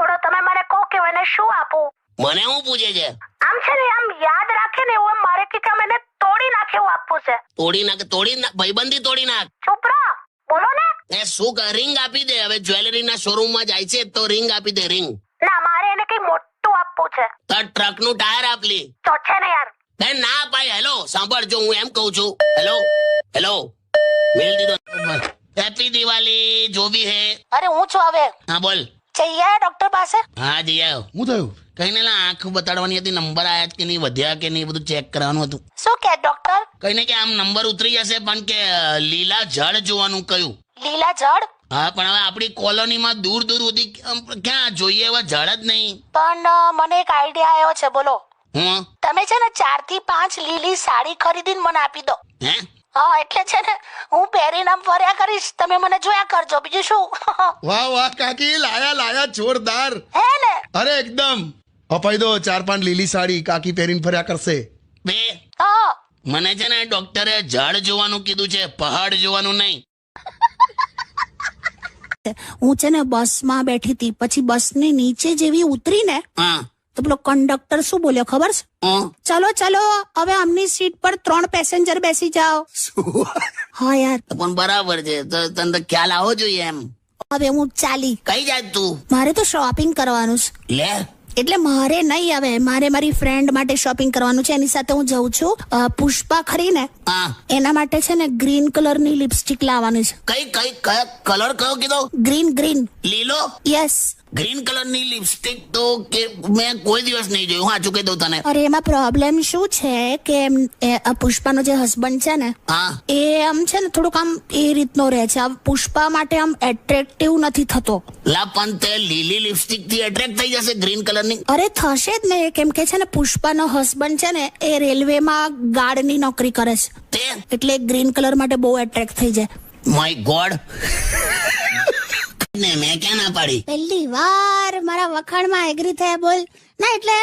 થોડો તમે મને કહો કે મને શું આપું. મને શું પૂછે છે? આમ છે ને આમ યાદ રાખે ને એવું મારે કે આમ એને તોડી નાખે એવું આપવું છે. તોડી નાખ ભાઈબંધી તોડી નાખ. ચૂપ રહો, બોલો ને. એ શું રિંગ આપી દે. હવે જ્વેલરી ના શોરૂમ માં જાય છે તો રિંગ આપી દે. રિંગ ના, મારે એને કઈ મોટું આપવું છે. તો ટ્રક નું ટાયર આપલી તો છે ને યાર. બેન ના ભાઈ. હેલો સાંભળ, જો હું એમ કઉ છું. હેલો હેલો મેલ દીધો. હેપી દિવાળી જો ભી હે. અરે હું છું હવે. હા બોલ. જઈએ ડોક્ટર પાસે. હા જઈ આવ્યો. શું થયું? કઈ ને આંખ બતાડવાની હતી. નંબર આયા કે નહીં, વધ્યા કે નહીં, બધું ચેક કરવાનું હતું. શું કે ડોક્ટર? કઈ ને કે આમ નંબર ઉતરી જશે પણ કે લીલા જળ જોવાનું કહ્યું. લીલા જળ? હા પણ હવે આપણી કોલોનીમાં દૂર દૂર સુધી ક્યાં જોઈએ એવા જળ જ નહીં. પણ મને એક આઈડિયા આવ્યો છે, બોલો. હું તમે છે ને 4 થી 5 લીલી સાડી ખરીદીને મને આપી દો. હે? હા એટલે છે ને હું પહેરીને આમ ફર્યા કરીશ, તમે મને જોયા કરજો, બીજું શું. વાહ વાહ કાકી, લાયા જોરદાર. હે ને? અરે એકદમ અપાઈ દો. 4-5 લીલી સાડી કાકી પહેરીને ફર્યા કરશે. બે હા. મને છે ને ડોક્ટરે જળ જોવાનું કીધું છે, પહાડ જોવાનું નહીં. હું છે ને બસમાં બેઠી હતી, પછી બસની નીચે જેવી ઉતરી ને હા તો પેલો કંડક્ટર શું બોલ્યો ખબર છે? ચલો ચલો હવે આમની સીટ પર 3 પેસેન્જર બેસી જાઓ. હા યાર, પણ બરાબર છે. તો તને તો ખ્યાલ આવો જોઈએ એમ. હવે હું ચાલી. કઈ જાય તું? મારે તો શોપિંગ કરવાનું છે. લે એટલે મારે નહીં, હવે મારે મારી ફ્રેન્ડ માટે શોપિંગ કરવાનું છે. એની સાથે હું જઉં છું. પુષ્પા ખરી ને, હા એના માટે છે ને ગ્રીન કલરની લિપસ્ટિક લાવવાની છે. કઈ કલર કયો કીધો? ગ્રીન. લીલો? યસ. ગ્રીન કલરની લિપસ્ટિક તો કે મેં કોઈ દિવસ નહીં જોયું. હું સાચું કહી દઉં તને. અરે એમાં પ્રોબ્લેમ શું છે કે પુષ્પાનો જે હસબન્ડ છે ને, હા એ આમ છે ને થોડુંક આમ એ રીતનો રહે છે. પુષ્પા માટે આમ એટ્રેક્ટિવ નથી થતો. લા પણ તે લીલી લિપસ્ટિક થી એટ્રેક્ટ થઈ જશે ગ્રીન કલરની. અરે થશે જ ને, કેમ કે છે ને પુષ્પાનો હસબન્ડ છે ને એ રેલવેમાં ગાર્ડની નોકરી કરે છે, તે એટલે ગ્રીન કલર માટે બહુ એટ્રેક્ટ થઈ જાય. My God. ને મેં ક્યાં ના પાડી? પહેલી વાર મારા વખાણમાં એગ્રી થયા. બોલ ના. એટલે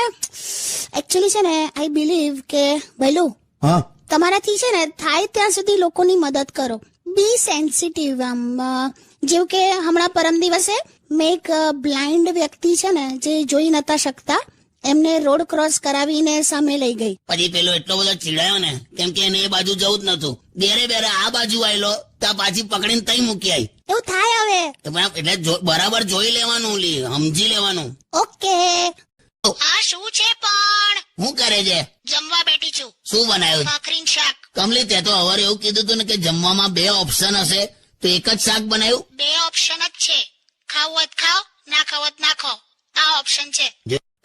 એકચ્યુઅલી છે ને આઈ બિલીવ કે ભૈલું, હા તમારાથી છે ને થાય ત્યાં સુધી લોકોની મદદ કરો. બી સેન્સિટિવ. આમ જેવું કે હમણાં પરમ દિવસે મેં એક બ્લાઇન્ડ વ્યક્તિ છે ને જે જોઈ નતા શકતા, એમને રોડ ક્રોસ કરાવીને સામે લઈ ગઈ. પછી પેલો એટલો બધો ચીડાયો ને, કેમ કે એને એ બાજુ જવું જ નતું. બેરે આ બાજુ આવેલો ત્યાં પાછી પકડીને તઈ મૂકી આવી. એવું થાય હવે. એટલે બરાબર જોઈ લેવાનું, સમજી લેવાનું. ઓકે. આ શું છે પણ? શું કરે છે? જમવા બેઠી છું. શું બનાવ્યું? ભાખરીનું શાક. કમલી તે તો હવે એવું કીધું હતું ને કે જમવામાં 2 ઓપ્શન હશે, તો એક જ શાક બનાવ્યું? 2 ઓપ્શન જ છે. ખાવ હોય ખાઓ, ના ખાવ હોય ના ખાઓ. આ ઓપ્શન છે.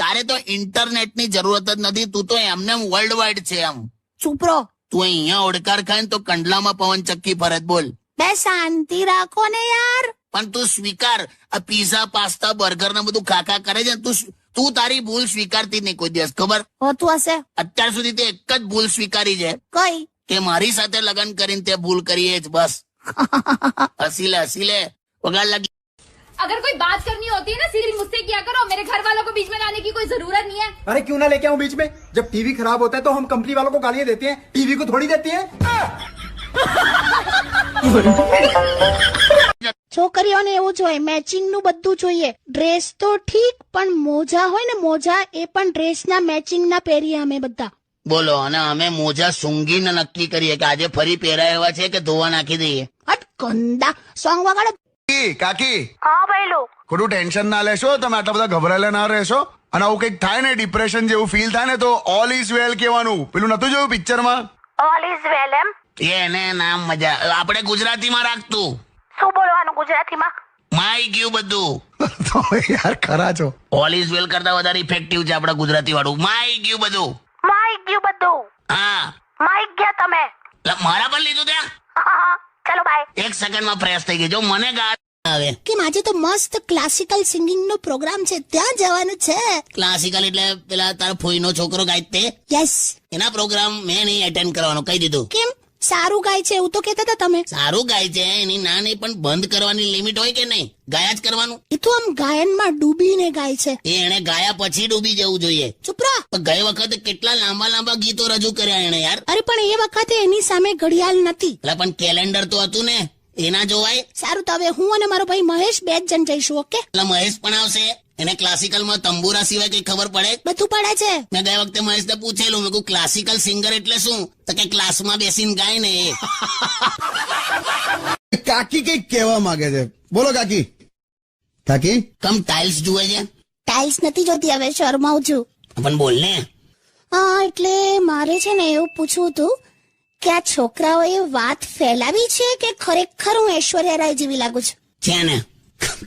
તારે તો ઇન્ટરનેટ ની જરૂરત જ નથી. તું તો એમને વર્લ્ડ વાઇડ છે. આમ ચૂપરો. તું અહીંયા ઓડકાર ખાય ને તો કંડલામાં પવન ચક્કી ફરજ. બોલ. બે શાંતિ રાખો ને યાર. પણ તું સ્વીકાર. આ પીઝા પાસ્તા બર્ગર ને બધું ખાખા કરે છે. તું તારી ભૂલ સ્વીકારતી નહીં કોઈ દિવસ. ખબર હોતું હશે. અત્યાર સુધી તે એક જ ભૂલ સ્વીકારી છે કઈ? કે મારી સાથે લગ્ન કરીને તે ભૂલ કરી જ. બસ. હસી લે વગાડ લાગી. अगर कोई बात करनी होती है ना सीधी मुझसे किया करो, मेरे घर वालों को बीच में लाने की कोई जरूरत नहीं है. अरे क्यों ना लेके आऊं बीच में? जब टीवी खराब होता है तो हम कंपनी वालों को गालियां देते हैं, टीवी को थोड़ी देती हैं. છોકરીઓને એવું જોઈએ, મેચિંગ નું બધું જોઈએ. ડ્રેસ તો ઠીક, પણ મોજા હોય ને મોજા, એ પણ ડ્રેસના મેચિંગ ના પહેરીએ અમે બધા. બોલો. અને અમે મોજા સૂંઘીને નક્કી કરીએ કે આજે ફરી પહેરાય એવા છે કે ધોવા નાખી દઈએ. હટ ગંદા. સોંગ વગાડો. કાકી, હા ભૈલું. ખોટું ટેન્શન ના લેશો. તમે આટલા બધા ગભરાયેલા ના રહેશો. અને આવું કંઈક થાય ને, ડિપ્રેશન જેવું ફીલ થાય ને, તો ઓલ ઇઝ વેલ કહેવાનું. પેલું નતું જોયું પિક્ચરમાં? ઓલ ઇઝ વેલ એમ? એને નામ મજા. આપણે ગુજરાતીમાં રાખતું. શું બોલવાનું ગુજરાતીમાં? માઈ ગયું બધું. તો યાર ખરા છો. ઓલ ઇઝ વેલ કરતા વધારે ઇફેક્ટિવ છે આપડા ગુજરાતી વાળું. માઈ ગયું બધું. માઈ ગયું બધું. હા માઈ ગયા તમે. મારા પર લીધું ત્યાં. ચલો બાય. 1 સેકન્ડમાં ફ્રેશ થઈ ગઈ. જો મને ગાળ આવે કે આજે તો મસ્ત ક્લાસિકલ સિંગિંગ નો પ્રોગ્રામ છે, ત્યાં જવાનું છે. ક્લાસિકલ એટલે પેલા તારા ફોઈનો છોકરો ગાય તે? યસ. એના પ્રોગ્રામ મેં નહીં એટેન્ડ કરવાનો કહી દીધું. કેમ? સારું ગાય છે એવું તો કહેતા હતા તમે. સારું ગાય છે એની ના નહીં, પણ બંધ કરવાની લિમિટ હોય કે નહીં? ગાયા જ કરવાનું. એ તો આમ ગાયનમાં ડૂબીને ગાય છે. એને ગાયા પછી ડૂબી જવું જોઈએ. ચૂપ રહો. ગઈ વખતે કેટલા લાંબા ગીતો રજૂ કર્યા એને યાર. અરે પણ એ વખતે એની સામે ઘડિયાળ નથી. એટલે પણ કેલેન્ડર તો હતું ને, એના જોવાય. સારું, તો હવે હું અને મારો ભાઈ મહેશ 2 જ જણ જઈશું. ઓકે? એટલે મહેશ પણ આવશે. એને ક્લાસિકલમાં તંબુરા સિવાય કઈ ખબર પડે? બધું પડે છે. મેં ગયા વખતે મહેશને પૂછેલું, મેં કહું ક્લાસિકલ સિંગર એટલે શું? તો કે ક્લાસમાં બેસીને ગાય ને એ. કાકી કઈક કહેવા માંગે છે, બોલો કાકી. કાકી કમ ટાઇલ્સ જુએ છે? ટાઇલ્સ નથી જોતી, હવે શરમાઉં છું. પણ બોલ ને. હા, એટલે મારે છે ને એવું પૂછવું હતું કે આ છોકરાઓએ વાત ફેલાવી છે કે ખરેખર હું ઐશ્વર્યા રાય જેવી લાગુ છું? છે ને.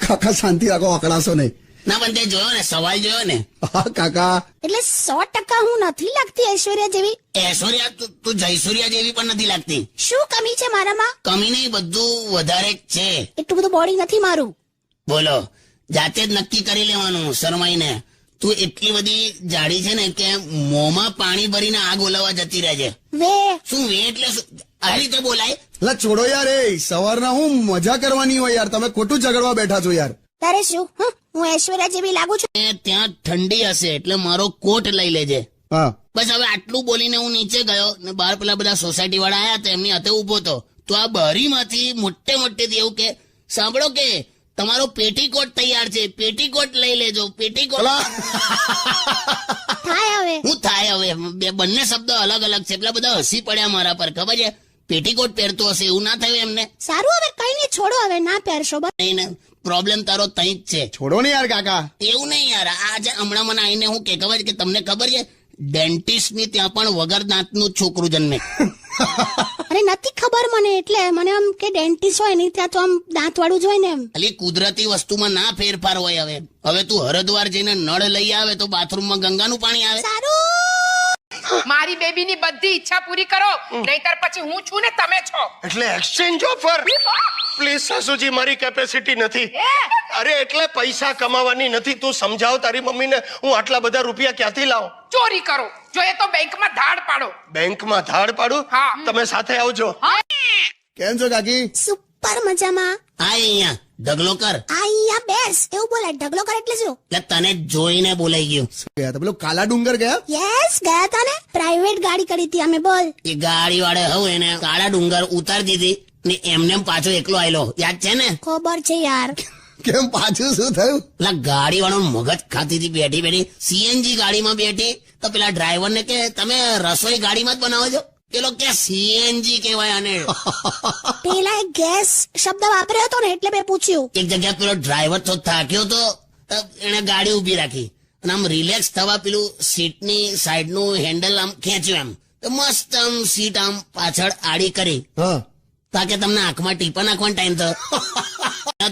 કાકા શાંતિ રાખો, અકળાશો નહીં. ના પણ તે જોયો ને, સવાલ જોયો ને. હા કાકા, એટલે 100% હું નથી લાગતી ઐશ્વર્યા જેવી? ઐશ્વર્યા તું જયસૂર્યા જેવી પણ નથી લાગતી. શું કમી છે મારામાં? કમી નહીં, બધું વધારે જ છે. એટલું બધું બોડી નથી મારું. બોલો, જાતે જ નક્કી કરી લેવાનું શરમાઈને. તું એટલી બધી જાડી છે ને કે મોંમાં પાણી ભરીને આગ ઓલાવવા જતી રહે છે. વે શું વે એટલે શું? આ રીતે બોલાય? એટલે છોડો યાર, એ સવારના હું મજા કરવાની હોય યાર, તમે ખોટું ઝઘડવા બેઠા છો યાર. તારે શું? હું ઐશ્વર્યા જેવી લાગુ છું? એ ત્યાં ઠંડી હશે એટલે મારો કોટ લઈ લેજે. હા બસ હવે આટલું બોલીને હું નીચે ગયો ને બહાર પેલા બધા સોસાયટી વાળા આયા હતા, એમની હાથે ઉભો હતો. તો આ બારીમાંથી મોટેથી એવું કે, સાંભળો કે તમારો પેટીકોટ તૈયાર છે, પેટીકોટ લઈ લેજો, પેટીકોટ. થાય હવે. હું થાય હવે? બંને શબ્દો અલગ અલગ છે. એટલા બધા હસી પડ્યા મારા પર, ખબર છે? પેટીકોટ પહેરતો હશે એવું ના થયું એમને? સારું, હવે કઈ નહીં, છોડો, હવે ના પહેરશો. બસ નહીં ને, પ્રોબ્લેમ તારો તઈ જ છે. છોડો ને યાર કાકા. એવું નહીં યાર, આજે હમણાં મને આવીને હું કે ખબર છે કે તમને ખબર છે ડેન્ટિસ્ટ ની ત્યાં પણ વગર દાંતનું છોકરું જન્મે. અરે નથી ખબર મને, એટલે મને આમ કે ડેન્ટિસ્ટ હોય ને ત્યાં તો આમ દાંત વાળું જ હોય ને એમ. ખાલી કુદરતી વસ્તુમાં ના ફેરફાર હોય. હવે તું હરિદ્વાર જઈને નળ લઈ આવે તો બાથરૂમમાં ગંગાનું પાણી આવે? સારું, મારી બેબીની બધી ઈચ્છા પૂરી કરો, નહીતર પછી હું છું ને તમે છો. એટલે એક્સચેન્જ ઓફર? પ્લીઝ સાસુજી, મારી કેપેસિટી નથી. અરે એટલે પૈસા કમાવાની નથી. તું સમજાવ તારી મમ્મીને, હું આટલા બધા રૂપિયા ક્યાંથી લાવું? ચોરી કરો, જોઈએ તો બેંકમાં ધાડ પાડો. બેંકમાં ધાડ પાડું? હા. તમે સાથે આવજો. કેમ છો કાકી? સુપર મજામાં. આ અહીંયા ઢગલો કર. અહીંયા બેસ એવું બોલાય. ઢગલો કર એટલે શું? એટલે તને જોઈને બોલાઈ ગયું. ગયા હતા પેલો કાલા ડુંગર ગયા? યસ, ગયા તા ને. પ્રાઇવેટ ગાડી કરી હતી અમે. બોલ. એ ગાડી વાળે હવે એને કાળા ડુંગર ઉતારી દીધી ને એમને પાછો એકલો આયલો, યાદ છે ને? ખબર છે યાર. કેમ પાછું શું થયું? પેલા ગાડી વાળો મગજ ખાતી હતી બેઠી સીએનજી ગાડીમાં બેઠી તો પેલા ડ્રાઈવર ને કે તમે રસોઈ ગાડીમાં જ બનાવો છો? પેલો કે સીએનજી કહેવાય આને. પેલા એક ગેસ શબ્દ વાપર્યો હતો ને એટલે મેં પૂછ્યું. એક જગ્યા પેલો ડ્રાઈવર તો થાક્યો તો એને ગાડી ઉભી રાખી અને આમ રિલેક્સ થવા પેલું સીટની સાઈડનું હેન્ડલ આમ ખેંચ્યું, એમ તો મસ્ત આમ સીટ આમ પાછળ આડી કરી હા તાકે તમને આંખમાં ટીપા નાખવાનો ટાઈમ થયો.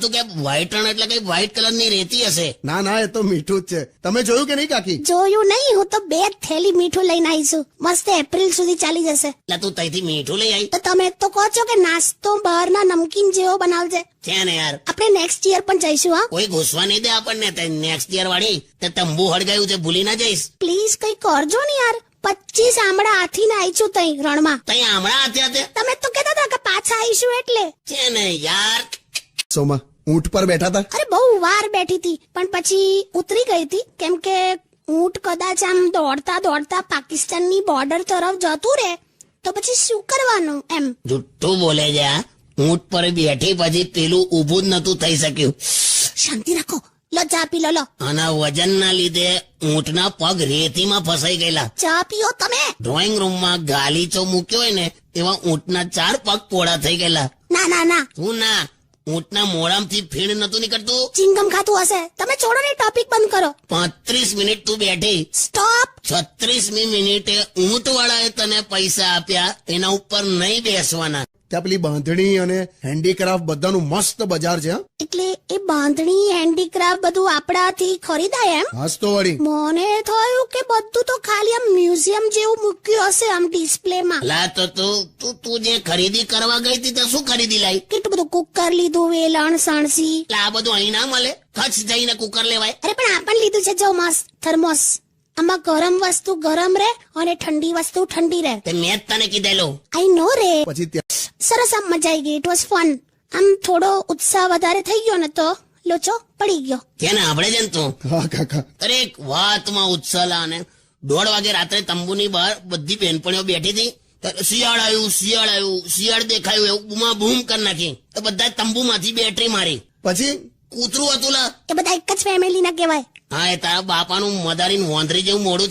તું કે વ્હાઈટ રણ એટલે કઈ વ્હાઈટ કલર ની રેતી હશે? ના ના, એ તો મીઠું જ છે. તમે જોયું કે નહીં કાકી? જોયું નહીં, હું તો 2 થેલી મીઠું લઈને આવી છું. મસ્ત એપ્રિલ સુધી ચાલી જશે. એટલે તું તઈથી મીઠું લઈ આવી? તો તમે તો કહો છો કે નાસ્તો બહારના નમકીન જેવો બનાવજે. છે ને યાર, આપણે નેક્સ્ટ યર પણ જઈશું. હા, કોઈ ઘૂસવા નહીં દે આપણને. નેક્સ્ટ યર વાળી તે તંબુ હળગાયું છે, ભૂલી ના જઈશ. પ્લીઝ કઈ કરજો ને યાર. 25 આમળા હાથીને આવીશું તઈ રણમાં. તઈ હમણાં હતા તમે તો કહેતા હતા કે પાછા આવીશું એટલે. છે ને યાર. સોમા ઊંટ પર બેઠા હતા? અરે બહુ વાર બેઠી હતી પણ પછી ઉતરી ગઈ હતી, કેમ કે ઊંટ કદાચ આમ દોડતા દોડતા પાકિસ્તાનની બોર્ડર તરફ જતું રહે તો પછી શું કરવાનું એમ. જુઠ્ઠું બોલે છે. ઊંટ પર બેઠી પછી પેલું ઊભું જ નતું થઈ શક્યું. શાંતિ રાખો, લો ચા પી લો. આના વજનના લીધે ઊંટના પગ રેતીમાં ફસાઈ ગયેલા. ચા પીઓ તમે. ડ્રોઈંગ રૂમમાં ગાલીચો મૂક્યો હોય ને એવા ઊંટના 4 પગ પોળા થઈ ગયેલા. ના ના ના, શું ના? ઊંટના મોઢામાંથી ફીણ નતું નીકળતું? ચિંગમ ખાતું હશે. તમે છોડો ને, ટોપિક બંધ કરો. 35 મિનિટ તું બેઠી. સ્ટોપ. 36મી મિનિટે ઊંટ વાળાએ તને પૈસા આપ્યા, એના ઉપર નહીં બેસવાના. ત્યાં પેલી બાંધણી અને હેન્ડીક્રાફ્ટ બધાનું મસ્ત બજાર છે. એટલે એ બાંધણી હેન્ડીક્રાફ્ટ બધું આપણાથી ખરીદાય એમ? હાસ તો વળી. મને થયું કે બધું તો ખાલી આમ મ્યુઝિયમ જેવું મૂક્યું હશે આમ ડિસ્પ્લેમાં. લા તો તું જે ખરીદી કરવા ગઈ હતી તો શું ખરીદી લાવી? કેટલું બધું કુકર લીધું, વેલણ, સણસી. એટલે આ બધું અહીં ના મળે? કચ્છ જઈને કુકર લેવાય? અરે પણ આ પણ લીધું છે, જો મસ્ત થર્મોસ. આમાં ગરમ વસ્તુ ગરમ રહે અને ઠંડી વસ્તુ ઠંડી રહે. તે મેં જ તને કીધેલું. આઈ નો રે. પછી ત્યાં સરસ, આમ મજા આવી ગઈ. It was fun. આમ થોડો ઉત્સાહ વધારે થઈ ગયો ને તો લોચો પડી ગયો. કે ને આપણે છે ને તું. હા કાકા. અરે એક વાતમાં ઉત્સાહ લાને 1:30 વાગે રાત્રે તંબુની બહાર બધી બહેનપણીઓ બેઠી હતી. શિયાળ આવ્યું, શિયાળ દેખાયું એવું બૂમા બૂમ કરી નાખી તો બધા તંબુમાંથી બેટરી મારી. પછી કૂતરું હતું લા. એ બધા એક જ ફેમિલી ના કહેવાય. હા, એ તારા બાપાનું મદારી વોંધરી જેવું મોઢું